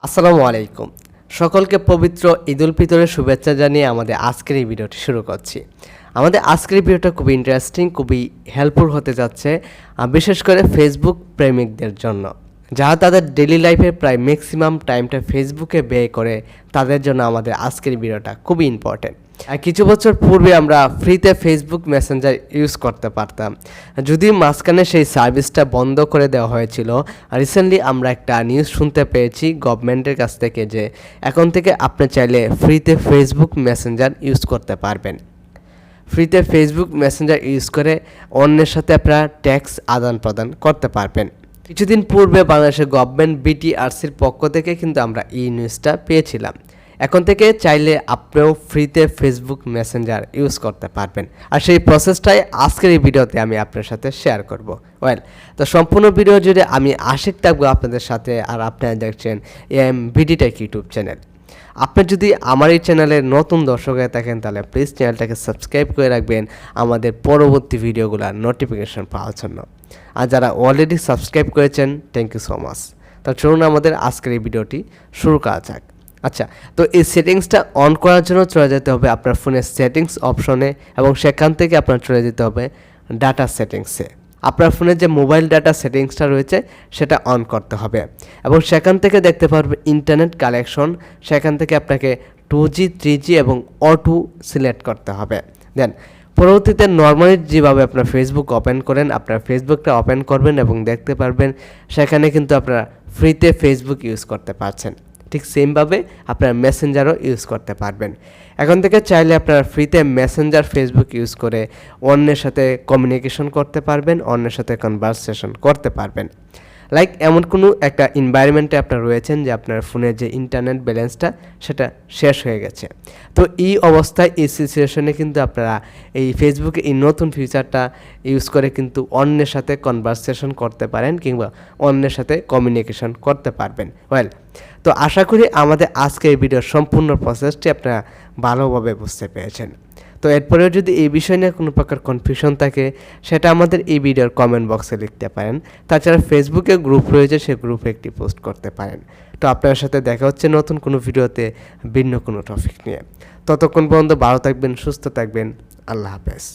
আসসালামু আলাইকুম। সকলকে পবিত্র ঈদুল ফিতরের শুভেচ্ছা জানিয়ে আমাদের আজকের এই ভিডিওটি শুরু করছি। আমাদের আজকের এই ভিডিওটা খুবই ইন্টারেস্টিং, খুবই হেল্পফুল হতে যাচ্ছে, বিশেষ করে ফেসবুক প্রেমিকদের জন্য। যারা তাদের ডেইলি লাইফের প্রায় ম্যাক্সিমাম টাইমটা ফেসবুকে ব্যয় করে, তাদের জন্য আমাদের আজকের ভিডিওটা খুবই ইম্পর্টেন্ট। কিছু বছর পূর্বে আমরা ফ্রিতে ফেসবুক মেসেঞ্জার ইউজ করতে পারতাম, যদিও মাঝখানে সেই সার্ভিসটা বন্ধ করে দেওয়া হয়েছিল। রিসেন্টলি আমরা একটা নিউজ শুনতে পেয়েছি গভর্নমেন্টের কাছ থেকে যে এখন থেকে আপনি চাইলে ফ্রিতে ফেসবুক মেসেঞ্জার ইউজ করতে পারবেন। ফ্রিতে ফেসবুক মেসেঞ্জার ইউজ করে অন্যের সাথে আপনারা ট্যাক্স আদান প্রদান করতে পারবেন। কিছুদিন পূর্বে বাংলাদেশের গভর্নমেন্ট বিটিআরসির পক্ষ থেকে কিন্তু আমরা এই নিউজটা পেয়েছিলাম। এখন থেকে চাইলে আপনিও ফ্রিতে ফেসবুক মেসেঞ্জার ইউজ করতে পারবেন, আর সেই প্রসেসটাই আজকের এই ভিডিওতে আমি আপনার সাথে শেয়ার করব। তো সম্পূর্ণ ভিডিও জুড়ে আমি আশিক থাকবো আপনাদের সাথে, আর আপনারা দেখছেন বিডি টেক ইউটিউব চ্যানেল। আপনি যদি আমার এই চ্যানেলের নতুন দর্শক হয়ে থাকেন তাহলে প্লিজ চ্যানেলটাকে সাবস্ক্রাইব করে রাখবেন আমাদের পরবর্তী ভিডিওগুলোর নোটিফিকেশন পাওয়ার জন্য। আর যারা অলরেডি সাবস্ক্রাইব করেছেন, থ্যাংক ইউ সো মাচ। তো চলুন আমাদের আজকের এই ভিডিওটি শুরু করা যাক। আচ্ছা, তো এই সেটিংসটা অন করার জন্য চলে যেতে হবে আপনার ফোনের সেটিংস অপশনে, এবং সেখান থেকে আপনার চলে যেতে হবে ডাটা সেটিংসে। আপনার ফোনে যে মোবাইল ডাটা সেটিংসটা রয়েছে সেটা অন করতে হবে, এবং সেখান থেকে দেখতে পারবে ইন্টারনেট কানেকশন। সেখান থেকে আপনাকে 2G 3G এবং অটো সিলেক্ট করতে হবে। দেন পরবর্তীতে নর্মালি যেভাবে আপনার ফেসবুক ওপেন করেন, আপনার ফেসবুকটা ওপেন করবেন এবং দেখতে পারবেন সেখানে কিন্তু আপনারা ফ্রিতে ফেসবুক ইউজ করতে পারছেন। ঠিক সেমভাবে আপনার মেসেঞ্জারও ইউজ করতে পারবেন। এখন থেকে চাইলে আপনারা ফ্রিতে মেসেঞ্জার ফেসবুক ইউজ করে অন্যের সাথে কমিউনিকেশন করতে পারবেন, অন্যের সাথে কনভারসেশন করতে পারবেন। লাইক এমন কোনো একটা এনভায়রনমেন্টে আপনার রয়েছেন যে আপনার ফোনের যে ইন্টারনেট ব্যালেন্সটা সেটা শেষ হয়ে গেছে। তো এই অবস্থায়, এই সিচুয়েশনে কিন্তু আপনারা এই ফেসবুকে এই নতুন ফিচারটা ইউজ করে কিন্তু অন্যের সাথে কনভারসেশন করতে পারেন, কিংবা অন্যের সাথে কমিউনিকেশন করতে পারবেন। তো আশা করি আমাদের আজকে এই ভিডিওর সম্পূর্ণ প্রসেসটি আপনারা ভালোভাবে বুঝতে পেরেছেন। তো এরপরেও যদি এই বিষয় নিয়ে কোনো প্রকার কনফিউশন থাকে, সেটা আমাদের এই ভিডিওর কমেন্ট বক্সে লিখতে পারেন। তাছাড়া ফেসবুকে গ্রুপ রয়েছে, সেই গ্রুপে একটি পোস্ট করতে পারেন। তো আপনার সাথে দেখা হচ্ছে নতুন কোনো ভিডিওতে ভিন্ন কোনো টপিক নিয়ে। ততক্ষণ পর্যন্ত ভালো থাকবেন, সুস্থ থাকবেন। আল্লাহ হাফেজ।